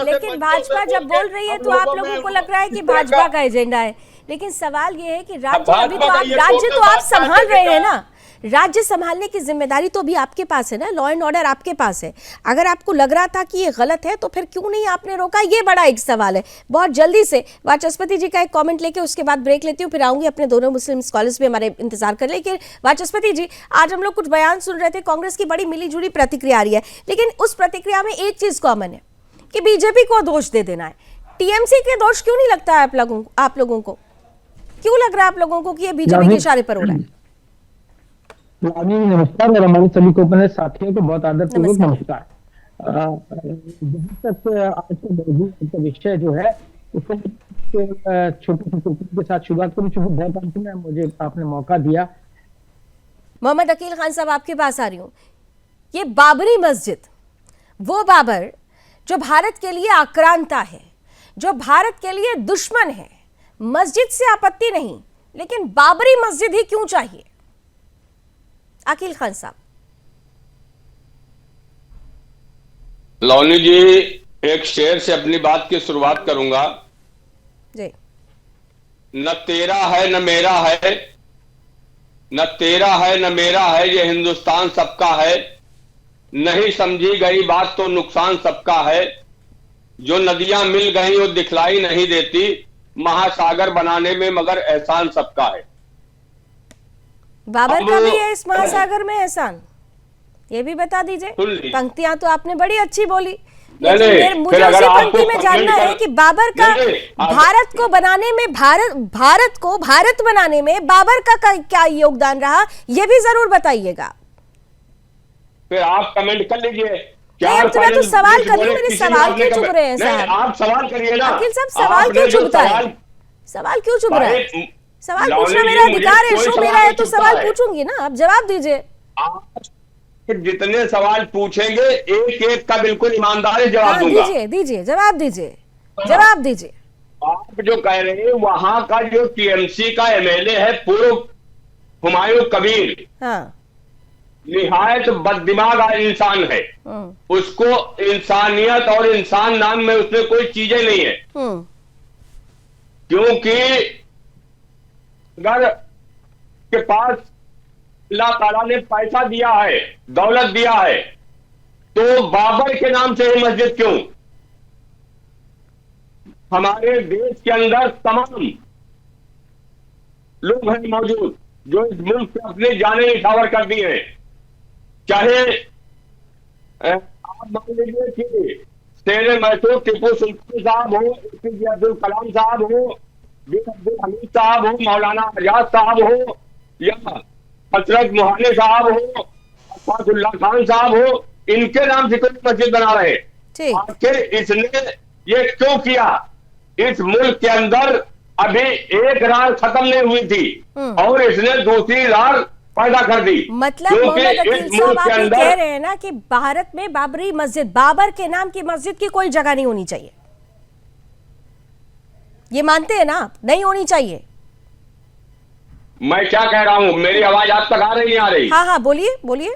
Speaker 1: लेकिन भाजपा जब बोल रही है तो आप लोगों को लग रहा है कि भाजपा का एजेंडा है, लेकिन सवाल ये है कि राज्य तो आप संभाल रहे हैं ना, राज्य संभालने की जिम्मेदारी तो भी आपके पास है ना, लॉ एंड ऑर्डर आपके पास है। अगर आपको लग रहा था कि ये गलत है तो फिर क्यों नहीं आपने रोका, ये बड़ा एक सवाल है। बहुत जल्दी से वाचस्पति जी का एक कमेंट लेके उसके बाद ब्रेक लेती हूँ, फिर आऊंगी। अपने दोनों मुस्लिम स्कॉलर्स भी हमारे इंतजार कर, लेकिन वाचस्पति जी, आज हम लोग कुछ बयान सुन रहे थे, कांग्रेस की बड़ी मिली जुली प्रतिक्रिया आ रही है, लेकिन उस प्रतिक्रिया में एक चीज कॉमन है कि बीजेपी को दोष दे देना है। टीएमसी के दोष क्यों नहीं लगता है आप लोगों को? क्यों लग रहा है आप लोगों को कि ये बीजेपी के इशारे पर हो रहा है?
Speaker 13: नमस्कार, और हमारे सभी को अपने साथियों को बहुत आदरपूर्वक नमस्कार। जहाँ तक आज का विषय जो है उसको छोटे के साथ शुरुआत करूँ, बहुत में मुझे आपने मौका दिया।
Speaker 1: मोहम्मद अकील खान साहब, आपके पास आ रही हूँ। ये बाबरी मस्जिद, वो बाबर जो भारत के लिए आक्रांता है, जो भारत के लिए दुश्मन है, मस्जिद से आपत्ति नहीं, लेकिन बाबरी मस्जिद ही क्यों चाहिए? अकील खान साहब।
Speaker 14: लौनी जी, एक शेर से अपनी बात की शुरुआत करूंगा
Speaker 1: जी।
Speaker 14: न तेरा है न मेरा है, न तेरा है न मेरा है, ये हिंदुस्तान सबका है। नहीं समझी गई बात तो नुकसान सबका है। जो नदियां मिल गई वो दिखलाई नहीं देती, महासागर बनाने में मगर एहसान सबका है।
Speaker 1: बाबर का भी है इस महासागर में एहसान, ये भी बता दीजिए। पंक्तियां तो आपने बड़ी अच्छी बोली, लेकिन मुझे उसी पंक्ति में जानना है कि बाबर का भारत को बनाने में, भारत को भारत बनाने में बाबर का क्या योगदान रहा, ये भी जरूर बताइएगा।
Speaker 14: फिर आप कमेंट कर लीजिए।
Speaker 1: मैं तो सवाल कर रही हूँ, मेरे सवाल क्यों चुप रहे हैं साहब?
Speaker 14: आप सवाल करिए ना।
Speaker 1: अखिल साहब, सवाल क्यों चुभता है? सवाल क्यों चुभ रहा है? सवाल पूछना मेरा अधिकार है, शो मेरा है तो सवाल पूछूंगी ना, आप जवाब दीजिए।
Speaker 14: आप जितने सवाल पूछेंगे एक एक का बिल्कुल ईमानदारी जवाब दूंगा।
Speaker 1: दीजिए जवाब दीजिए, जवाब दीजिए।
Speaker 14: आप जो कह रहे हैं, वहां का जो टीएमसी का एमएलए है पूर्व हुमायूं कबीर, निहायत बददिमाग इंसान है। उसको इंसानियत और इंसान नाम में उसमें कोई चीजें नहीं है। क्योंकि अगर के पास अल्लाह ताला ने पैसा दिया है, दौलत दिया है, तो बाबर के नाम से ये मस्जिद क्यों? हमारे देश के अंदर तमाम लोग हैं मौजूद जो इस मुल्क से अपने जाने निछावर कर दिए हैं। चाहे आप मान लीजिए कि शेर महसूर टीपू सुल्तान साहब हो, एपीजे अब्दुल कलाम साहब हो, बिन अब्दुल हमीद साहब हो, मौलाना आजाद साहब हो, या हजरत मोहानी साहब हो, अब्बासुल्लाह खान साहब हो, इनके नाम से कोई मस्जिद बना रहे। आखिर इसने ये क्यों किया? इस मुल्क के अंदर अभी एक रार खत्म नहीं हुई थी और इसने दूसरी रार पैदा कर दी।
Speaker 1: मतलब मोहम्मद अकील साहब आप ये कह रहे हैं ना कि भारत में बाबरी मस्जिद, बाबर के नाम की मस्जिद की कोई जगह नहीं होनी चाहिए, ये मानते हैं ना आप? नहीं होनी चाहिए।
Speaker 14: मैं क्या कह रहा हूँ, मेरी आवाज आप तक आ रही नहीं आ रही?
Speaker 1: हाँ हाँ बोलिए बोलिए।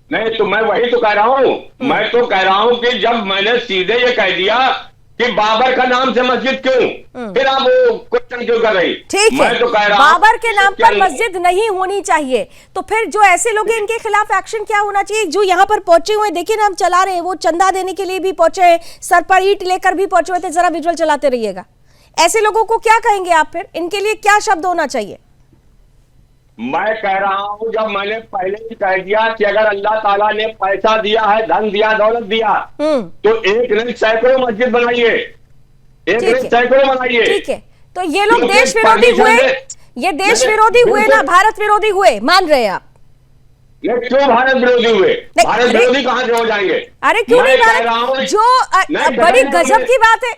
Speaker 14: नहीं तो मैं वही तो कह रहा हूँ, मैं तो कह रहा हूँ कि जब मैंने सीधे ये कह दिया कि बाबर का नाम से मस्जिद क्यों, फिर आप वो क्वेश्चन क्यों कर रही?
Speaker 1: ठीक है,
Speaker 14: मैं तो कह रहा
Speaker 1: बाबर के नाम पर मस्जिद नहीं होनी चाहिए, तो फिर जो ऐसे लोग हैं इनके खिलाफ एक्शन क्या होना चाहिए? जो यहाँ पर पहुंचे हुए देखिए ना, हम चला रहे हैं, वो चंदा देने के लिए भी पहुंचे हैं, सर पर ईंट लेकर भी पहुंचे हुए थे। जरा विजुअल चलाते रहिएगा। ऐसे लोगों को क्या कहेंगे आप? फिर इनके लिए क्या शब्द होना चाहिए?
Speaker 14: मैं कह रहा हूं, जब मैंने पहले ही कह दिया कि अगर अल्लाह ताला ने पैसा दिया है, धन दिया, दौलत दिया, तो एक नहीं सैकड़ों मस्जिद बनाइए, एक नहीं सैकड़ों बनाइए।
Speaker 1: ठीक है, तो ये लोग देश विरोधी हुए, ये देश विरोधी हुए ना, भारत विरोधी हुए, मान रहे हैं आप?
Speaker 14: क्यों भारत विरोधी हुए? भारत विरोधी कहां से हो जाएंगे?
Speaker 1: अरे क्यों नहीं भारत, जो बड़ी गजब की बात है।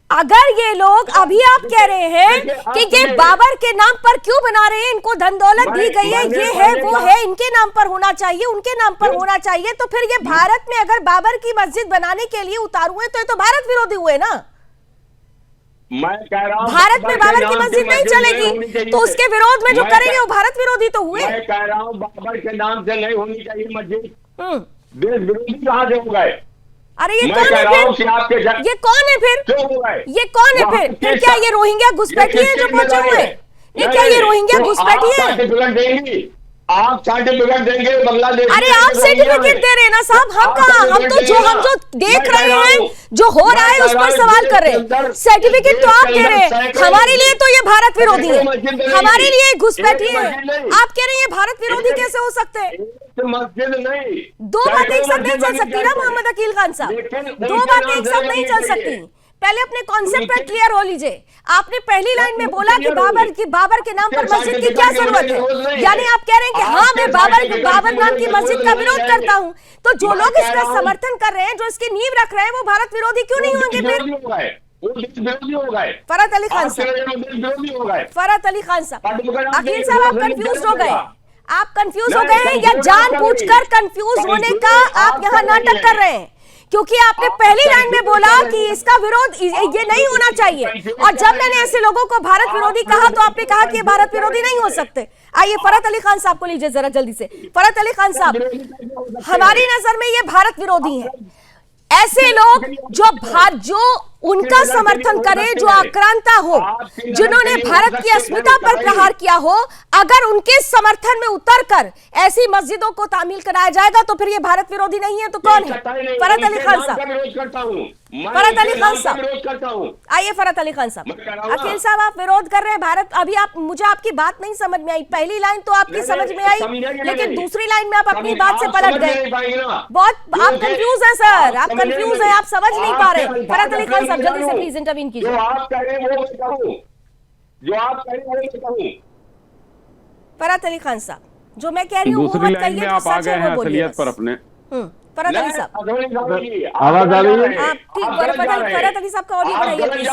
Speaker 1: अगर ये लोग अभी आप कह रहे हैं कि ये बाबर के नाम पर क्यों बना रहे हैं, इनको धन दौलत दी गई है, ये है वो है, इनके नाम पर होना चाहिए, उनके नाम पर होना चाहिए, तो फिर ये भारत में अगर बाबर की मस्जिद बनाने के लिए उतारू है तो ये तो भारत विरोधी हुए ना।
Speaker 14: मैं कह रहा हूं
Speaker 1: भारत में बाबर की मस्जिद नहीं चलेगी तो उसके विरोध में जो करेंगे वो भारत विरोधी तो हुए।
Speaker 14: मैं कह रहा हूं बाबर के नाम से नहीं होनी चाहिए मस्जिद, देश विरोधी कहां से हो गए?
Speaker 1: अरे ये कौन है फिर? ये कौन है फिर? ये कौन है फिर? क्या ये रोहिंग्या घुसपैठी है जो पहुंचे हुए? ये क्या ये रोहिंग्या घुसपैठी है?
Speaker 14: आप सर्टिफिकेट देंगे बांग्लादेश?
Speaker 1: अरे आप सर्टिफिकेट दे रहे हैं ना साहब, हम कहाँ? हम तो जो देख रहे हैं, जो हो रहा है उस पर सवाल कर रहे हैं। सर्टिफिकेट तो आप दे रहे हैं, हमारे लिए तो ये भारत विरोधी है, हमारे लिए घुसपैठी है। आप कह रहे हैं ये भारत विरोधी कैसे हो सकते हैं?
Speaker 14: मस्जिद नहीं,
Speaker 1: दो बातें एक साथ नहीं चल सकती ना मोहम्मद अकील खान साहब, दो बातें एक साथ नहीं चल सकती। पहले अपने कॉन्सेप्ट पर क्लियर हो लीजिए। आपने पहली लाइन में बोला कि बाबर के नाम पर मस्जिद की क्या जरूरत है, यानी आप कह रहे हैं कि हाँ मैं बाबर नाम की मस्जिद का विरोध करता हूँ, तो जो लोग इसका समर्थन कर रहे हैं, जो इसकी नींव रख रहे हैं, वो भारत विरोधी क्यों नहीं होंगे फिर? फरहत अली खान साहब, फरहत अली खान साहब, अकील साहब आप कंफ्यूज हो गए, आप कंफ्यूज हो गए हैं या जानबूझकर कंफ्यूज होने का आप यहाँ नाटक कर रहे हैं? क्योंकि आपने पहली लाइन में बोला कि इसका विरोध ये नहीं होना चाहिए, और जब मैंने ऐसे लोगों को भारत विरोधी कहा तो आपने कहा कि ये भारत विरोधी नहीं हो सकते। आइए फरहत अली खान साहब को लीजिए जरा जल्दी से। फरहत अली खान साहब, हमारी नजर में ये भारत विरोधी है। ऐसे लोग जो उनका समर्थन करें, जो आक्रांता हो, जिन्होंने भारत की अस्मिता पर प्रहार किया हो, अगर उनके समर्थन में उतरकर ऐसी मस्जिदों को तामील कराया जाएगा तो फिर ये भारत विरोधी नहीं है तो कौन है? फरहत अली खान साहब, फरहत अली खान साहब, आइए फरहत अली खान साहब। अकील साहब आप विरोध कर रहे हैं भारत, अभी आप मुझे आपकी बात नहीं समझ में आई। पहली लाइन तो आपकी समझ में आई, लेकिन दूसरी लाइन में आप अपनी बात से पलट गए। बहुत आप कंफ्यूज हैं सर, आप कंफ्यूज हैं, आप समझ नहीं पा रहे। फरहत अली खान साहब जल्दी से प्लीज इंटरवीन कीजिए।
Speaker 14: जो आप कह रहे हैं वो मैं कहूं, जो आप कह रहे हैं वो मैं कहूं।
Speaker 1: फरहत अली खान साहब, जो मैं कह रही हूँ वो मत कहिए, जो सच है वो बोलिए बस।
Speaker 11: पर अपने
Speaker 1: फरहत अली साहब
Speaker 11: आवाज आ रही है?
Speaker 1: आप ठीक, फरहत अली साहब का ऑडियो बढ़ाइए प्लीज।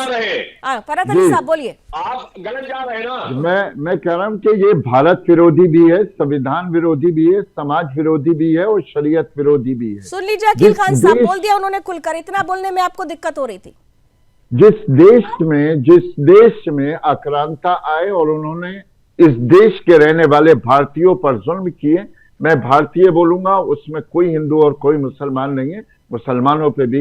Speaker 1: फरहत अली साहब बोलिए।
Speaker 14: आप गलत जा रहे हैं ना।
Speaker 15: मैं कह रहा हूँ कि ये भारत विरोधी भी है, संविधान विरोधी भी है, समाज विरोधी भी है और शरीयत विरोधी भी है।
Speaker 1: सुन लीजिए अकील खान साहब, बोल दिया उन्होंने खुलकर, इतना बोलने में आपको दिक्कत हो रही थी।
Speaker 15: जिस देश में आक्रांता आए और उन्होंने इस देश के रहने वाले भारतीयों पर जुल्म किए, मैं भारतीय बोलूंगा, उसमें कोई हिंदू और कोई मुसलमान नहीं है। मुसलमानों पे भी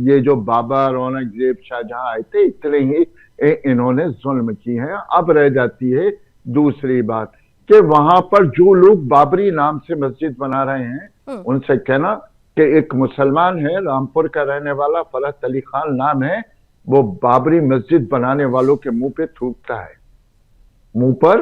Speaker 15: ये जो बाबर, औरंगजेब, शाहजहां आए थे, इतने ही इन्होंने जुल्म किए हैं। अब रह जाती है दूसरी बात कि वहां पर जो लोग बाबरी नाम से मस्जिद बना रहे हैं, उनसे कहना कि एक मुसलमान है, रामपुर का रहने वाला, फरहत अली खान नाम है, वो बाबरी मस्जिद बनाने वालों के मुंह पे थूकता है, मुंह पर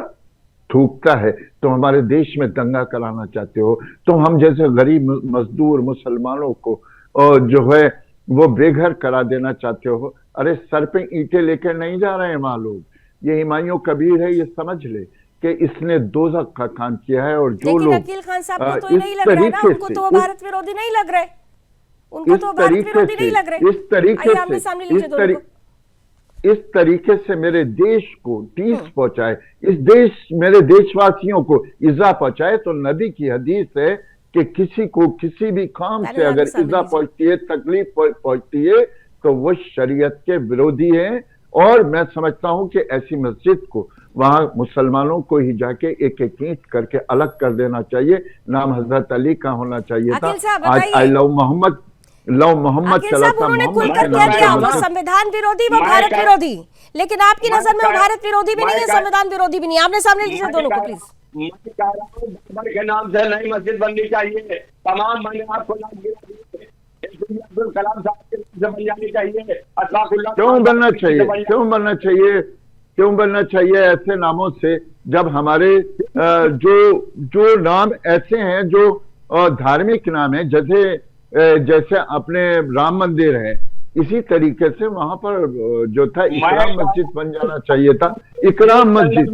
Speaker 15: थूकता है, तुम हमारे देश में दंगा कराना चाहते हो, तुम हम जैसे गरीब मजदूर मुसलमानों को जो है वो बेघर करा देना चाहते हो। अरे सर पे ईंटें लेकर नहीं जा रहे हैं वहां लोग, ये हुमायूं कबीर है, ये समझ ले कि इसने दोज़ख का काम किया है। और जो लोग
Speaker 1: अकील खान साहब को तो नहीं लग रहा है ना, उनको तो भारत विरोधी नहीं लग रहे, उनको तो भारत विरोधी नहीं लग रहे।
Speaker 15: इस तरीके से इस तरीके से मेरे देश को ठेस पहुंचाए, मेरे देशवासियों को इजा पहुंचाए, तो नबी की हदीस है कि किसी को किसी भी काम से अगर इजा पहुंचती है, तकलीफ पहुंचती है, तो वो शरीयत के विरोधी है। और मैं समझता हूं कि ऐसी मस्जिद को वहां मुसलमानों को ही जाके एक एक ईंट करके अलग कर देना चाहिए। नाम हजरत अली का होना चाहिए था। आज आई लव मोहम्मद चला था।
Speaker 1: उन्होंने खुलकर कह दिया वो संविधान विरोधी, वो भारत विरोधी, लेकिन आपकी नजर में वो भारत विरोधी भी नहीं है, संविधान विरोधी भी नहीं। आपने सामने लीजिए दोनों को प्लीज।
Speaker 14: बाबर के नाम से नई मस्जिद बननी चाहिए, तमाम मैंने आपको अब्दुल कलाम साहब के नाम से बन जानी चाहिए।
Speaker 15: क्यों बनना चाहिए ऐसे नामों से, जब हमारे जो नाम ऐसे हैं जो धार्मिक नाम है, जैसे अपने राम मंदिर है, इसी तरीके से वहां पर जो था इकराम मस्जिद बन जाना चाहिए था। इकराम मस्जिद,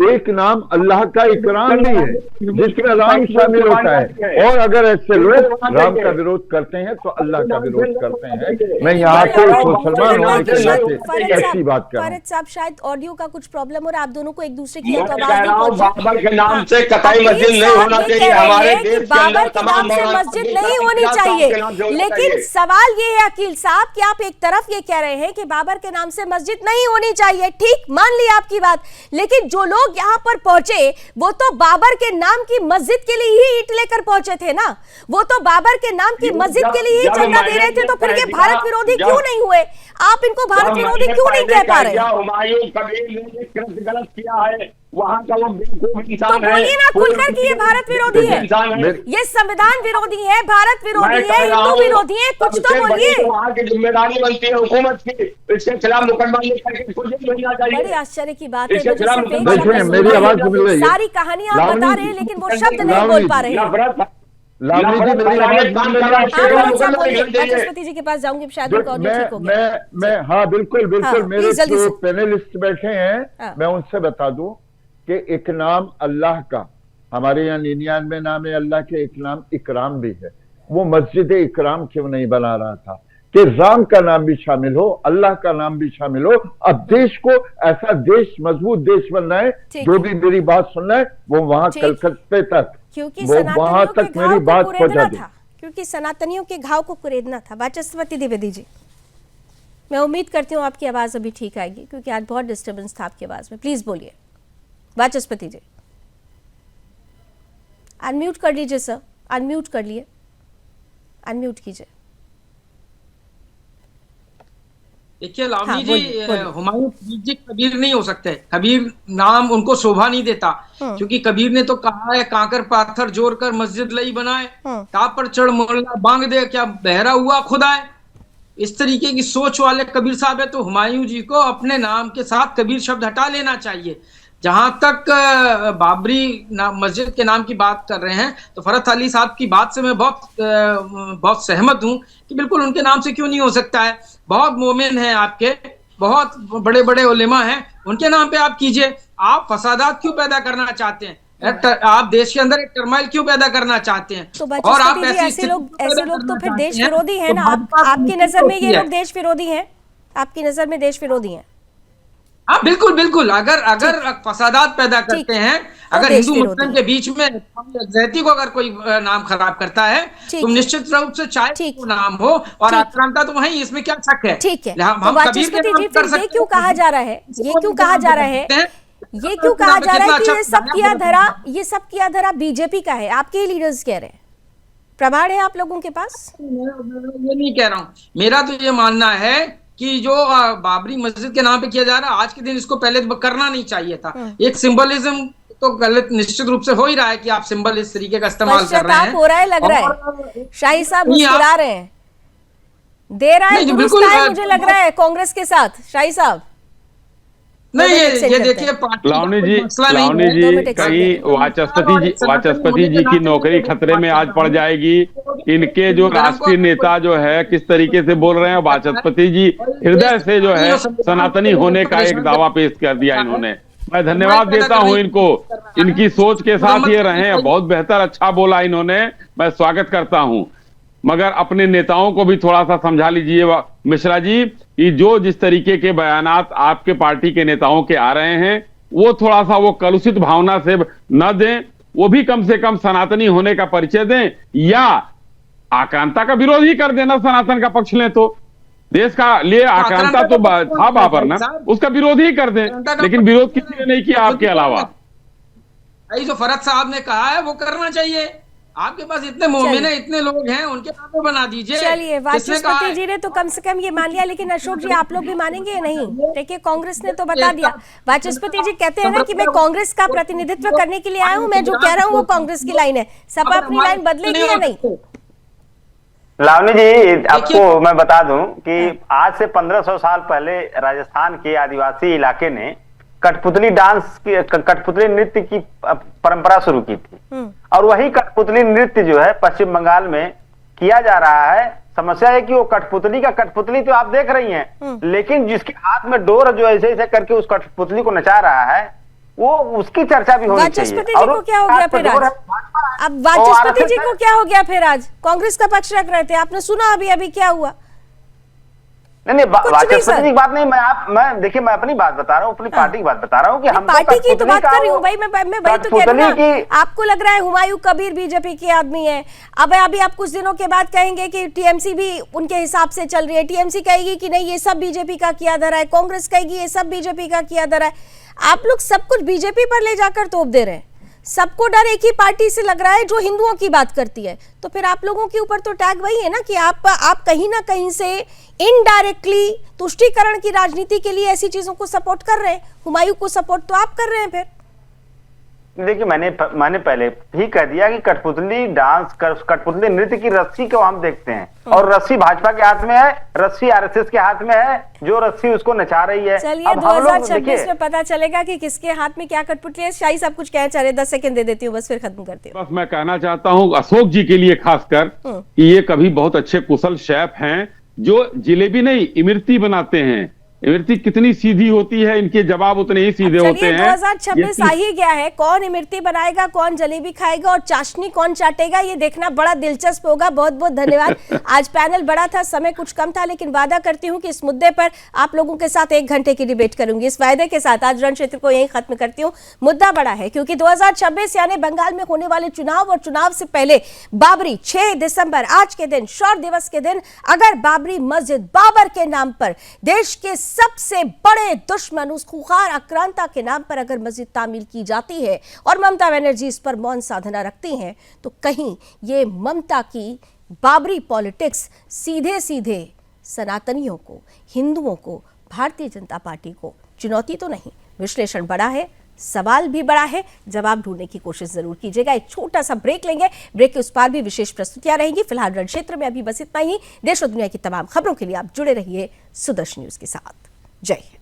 Speaker 15: एक नाम अल्लाह का इकराम भी है जिसमें राम शामिल होता है। और अगर ऐसे लोग राम का विरोध करते हैं तो अल्लाह का विरोध करते हैं। मैं यहाँ पे मुसलमान होने के नाते ऐसी बात कर रहा हूँ।
Speaker 1: फारिद साहब, शायद ऑडियो का कुछ प्रॉब्लम हो रहा है, आप दोनों को एक दूसरे की आवाज नहीं पहुंच रही।
Speaker 14: बाबर के नाम से कतई मस्जिद नहीं होना चाहिए हमारे देश के अंदर,
Speaker 1: तमाम मस्जिद नहीं होनी चाहिए। लेकिन सवाल ये है अकील साहब कि आप एक तरफ ये कह रहे हैं कि बाबर के नाम से मस्जिद नहीं होनी चाहिए, ठीक मान ली आपकी बात, लेकिन जो लोग यहाँ पर पहुंचे वो तो बाबर के नाम की मस्जिद के लिए ही ईंट लेकर पहुंचे थे ना, वो तो बाबर के नाम की मस्जिद के लिए ही चंदा दे रहे थे। तो फिर ये भारत विरोधी क्यों नहीं हुए? आप इनको भारत विरोधी क्यों नहीं कह पा रहे?
Speaker 14: हुमायूं कबीर ने गलत किया है, वहाँ का वो बेवकूफ इंसान है।
Speaker 1: तो बोलिए ना खुलकर कि ये भारत विरोधी है, ये संविधान विरोधी है, भारत विरोधी है, हिंदू विरोधी है, कुछ तो बोलिए।
Speaker 14: वहाँ की जिम्मेदारी बनती है हुकूमत की, इसके खिलाफ मुकदमा लेकर इसको जेल भेजना चाहिए।
Speaker 1: बड़ी आश्चर्य की बात है,
Speaker 15: मेरी आवाज
Speaker 1: सारी कहानी आप बता रहे हैं लेकिन वो शब्द नहीं बोल पा रहे हैं। वाचस्पति जी के पास जाऊंगी, शायद उनका ऑडियो ठीक हो गया।
Speaker 15: हाँ बिल्कुल मेरे जो पैनलिस्ट बैठे हैं मैं उनसे बता दूं कि एक नाम अल्लाह का, हमारे यहाँ निन्यान में नाम है अल्लाह के, एक नाम इकराम भी है। वो मस्जिद इकराम क्यों नहीं बना रहा था कि राम का नाम भी शामिल हो, अल्लाह का नाम भी शामिल हो। अब देश को ऐसा देश, मजबूत देश बनना है, जो भी मेरी बात सुनना है वो वहां कलकत्ते तक, वो वहां तक मेरी बात पहुंचा दे,
Speaker 1: क्योंकि सनातनियों के घाव को कुरेदना था। वाचस्पति द्विवेदी जी, मैं उम्मीद करती हूँ आपकी आवाज अभी ठीक आएगी, क्योंकि आज बहुत डिस्टर्बेंस था आपकी आवाज में। प्लीज बोलिए वाचस्पति जी। अनम्यूट कर लीजिए सर, अनम्यूट कर लिए, अनम्यूट कीजिए।
Speaker 16: देखिए लावनी जी, हुमायूं जी कबीर नहीं हो सकते, कबीर नाम उनको शोभा नहीं देता, क्योंकि कबीर ने तो कहा है कांकर पाथर जोड़ कर मस्जिद लई बनाए, टाप पर चढ़ मोहल्ला बांग दे, क्या बहरा हुआ खुदा है। इस तरीके की सोच वाले कबीर साहब है, तो हुमायूं जी को अपने नाम के साथ कबीर शब्द हटा लेना चाहिए। जहां तक बाबरी मस्जिद के नाम की बात कर रहे हैं, तो फरहत अली साहब की बात से मैं बहुत सहमत हूं कि बिल्कुल उनके नाम से क्यों नहीं हो सकता है। बहुत मोमिन हैं आपके, बहुत बड़े बड़े उलेमा हैं, उनके नाम पे आप कीजिए। आप फसादात क्यों पैदा करना चाहते हैं? आप देश के अंदर एक टर्माइल क्यों पैदा करना चाहते हैं?
Speaker 1: तो और आप ऐसे लोग तो फिर देश विरोधी हैं ना। आपकी नजर में ये लोग देश विरोधी हैं? आपकी नजर में देश विरोधी हैं?
Speaker 16: हाँ बिल्कुल बिल्कुल। अगर फसादात पैदा करते हैं, अगर हिंदू मुस्लिम के बीच में को अगर कोई नाम खराब करता है, तो निश्चित रूप से चाहे वो नाम हो और आक्रांता तो वही, इसमें क्या शक है।
Speaker 1: ठीक है, हम कबीर के नाम कर सकते हैं। ये क्यों कहा जा रहा है, ये क्यों कहा जा रहा है, ये क्यों कहा जा रहा है कि ये सब किया धरा बीजेपी का है? आपके ही लीडर्स कह रहे हैं, प्रमाण है आप लोगों के पास?
Speaker 16: ये नहीं कह रहा हूँ, मेरा तो ये मानना है कि जो बाबरी मस्जिद के नाम पे किया जा रहा है, आज के दिन इसको पहले तो करना नहीं चाहिए था। एक सिंबलिज्म तो गलत निश्चित रूप से हो ही रहा है कि आप सिंबल इस तरीके का इस्तेमाल कर रहे हैं।
Speaker 1: हो रहा है, लग रहा है शाही साहब मुस्कुरा रहे हैं, दे रहा है, मुझे लग रहा है कांग्रेस के साथ। शाही साहब
Speaker 16: नहीं, ये देखिए
Speaker 11: लावनी जी कहीं वाचस्पति जी की नौकरी खतरे में आज पड़ जाएगी। इनके जो राष्ट्रीय नेता जो है किस तरीके से बोल रहे हैं, वाचस्पति जी हृदय से जो है सनातनी होने का एक दावा पेश कर दिया इन्होंने। मैं धन्यवाद देता हूं इनको, इनकी सोच के साथ ये रहे, बहुत बेहतर, अच्छा बोला इन्होंने, मैं स्वागत करता हूं। मगर अपने नेताओं को भी थोड़ा सा समझा लीजिए मिश्रा जी कि जो जिस तरीके के बयानात आपके पार्टी के नेताओं के आ रहे हैं वो थोड़ा सा वो कलुषित भावना से न दें, वो भी कम से कम सनातनी होने का परिचय दें या आक्रांता का विरोध ही कर देना, सनातन का पक्ष लें तो देश का लिए आक्रांता तो था बाबर ना, उसका विरोध ही कर दें, लेकिन विरोध किसी ने नहीं किया आपके अलावा।
Speaker 16: जो फरद साहब ने कहा है वो करना चाहिए। आपके पास इतने मोमिन है, इतने लोग हैं, उनके नाम पे बना दीजिए।
Speaker 1: चलिए, वाचस्पति जी ने तो कम से कम ये मान लिया, लेकिन अशोक जी आप लोग भी मानेंगे नहीं? देखिए, कांग्रेस ने तो बता दिया। वाचस्पति जी कहते हैं ना कि मैं कांग्रेस का प्रतिनिधित्व करने के लिए आया हूँ, मैं जो कह रहा हूँ वो कांग्रेस की लाइन है। सपा अपनी लाइन बदलेगी या नहीं?
Speaker 6: लावनी जी, आपको मैं बता दूं कि आज से 1500 साल पहले राजस्थान के आदिवासी इलाके ने कठपुतली कठपुतली नृत्य की परंपरा शुरू की थी और वही कठपुतली नृत्य जो है पश्चिम बंगाल में किया जा रहा है। समस्या है कि वो कठपुतली तो आप देख रही हैं, लेकिन जिसके हाथ में डोर जो ऐसे ऐसे करके उस कठपुतली को नचा रहा है वो उसकी चर्चा भी होनी चाहिए।
Speaker 1: वाचस्पति जी को क्या हो गया फिर आज? अब वाचस्पति जी को क्या हो गया फिर आज? कांग्रेस का पक्ष रख रहे थे, आपने सुना अभी अभी क्या हुआ?
Speaker 6: नहीं, वाचस्पति की बात नहीं, मैं देखिए, मैं अपनी बात बता रहा हूँ, अपनी पार्टी की बात बता रहा हूँ कि हम
Speaker 1: पार्टी की तो बात कर रही हूँ भाई, मैं वही तो कह रही हूँ। आपको लग रहा है हुमायूं कबीर बीजेपी के आदमी है, अब अभी आप कुछ दिनों के बाद कहेंगे कि टीएमसी भी उनके हिसाब से चल रही है, टीएमसी कहेगी कि नहीं ये सब बीजेपी का किया धरा है, कांग्रेस कहेगी ये सब बीजेपी का किया धरा है। आप लोग सब कुछ बीजेपी पर ले जाकर तोप दे रहे हैं। सबको डर एक ही पार्टी से लग रहा है जो हिंदुओं की बात करती है, तो फिर आप लोगों के ऊपर तो टैग वही है ना कि आप कहीं ना कहीं से इनडायरेक्टली तुष्टीकरण की राजनीति के लिए ऐसी चीजों को सपोर्ट कर रहे हैं। हुमायूं को सपोर्ट तो आप कर रहे हैं। फिर
Speaker 6: देखिए, मैंने पहले ही कह दिया कि कठपुतली नृत्य की रस्सी को हम देखते हैं और रस्सी भाजपा के हाथ में है, रस्सी आरएसएस के हाथ में है, जो रस्सी उसको नचा रही है।
Speaker 1: चलिए, 2026 में पता चलेगा कि किसके हाथ में क्या कठपुतली है। शाही सब कुछ कह चाहे 10 सेकंड दे देती हूँ, बस फिर खत्म करती हूँ।
Speaker 11: बस मैं कहना चाहता हूँ अशोक जी के लिए खासकर कि ये कभी बहुत अच्छे कुशल शेफ हैं जो जिलेबी नहीं इमरती बनाते हैं। इमरती कितनी सीधी होती है, इनके जवाब उतने ही सीधे होते हैं।
Speaker 1: 2026 आ ही गया है, कौन इमरती बनाएगा, कौन जलेबी खाएगा और चाशनी कौन चाटेगा, ये देखना बड़ा दिलचस्प होगा। बहुत बहुत धन्यवाद। आज पैनल बड़ा था, समय कुछ कम था, लेकिन वादा करती हूँ कि इस मुद्दे पर आप लोगों के साथ 1 घंटे की डिबेट करूंगी। इस वायदे के साथ आज रण क्षेत्र को यही खत्म करती हूँ। मुद्दा बड़ा है क्योंकि 2026 यानी बंगाल में होने वाले चुनाव और चुनाव से पहले बाबरी 6 दिसंबर आज के दिन, शौर्य दिवस के दिन, अगर बाबरी मस्जिद बाबर के नाम पर देश के सबसे बड़े दुश्मन उस खुखार आक्रांता के नाम पर अगर मस्जिद तामील की जाती है और ममता बनर्जी इस पर मौन साधना रखती हैं, तो कहीं ये ममता की बाबरी पॉलिटिक्स सीधे सीधे सनातनियों को, हिंदुओं को, भारतीय जनता पार्टी को चुनौती तो नहीं। विश्लेषण बड़ा है, सवाल भी बड़ा है, जवाब ढूंढने की कोशिश जरूर कीजिएगा। एक छोटा सा ब्रेक लेंगे, ब्रेक के उस पार भी विशेष प्रस्तुतियां रहेंगी। फिलहाल रण क्षेत्र में अभी बस इतना ही। देश और दुनिया की तमाम खबरों के लिए आप जुड़े रहिए सुदर्शन न्यूज के साथ। जय हिंद।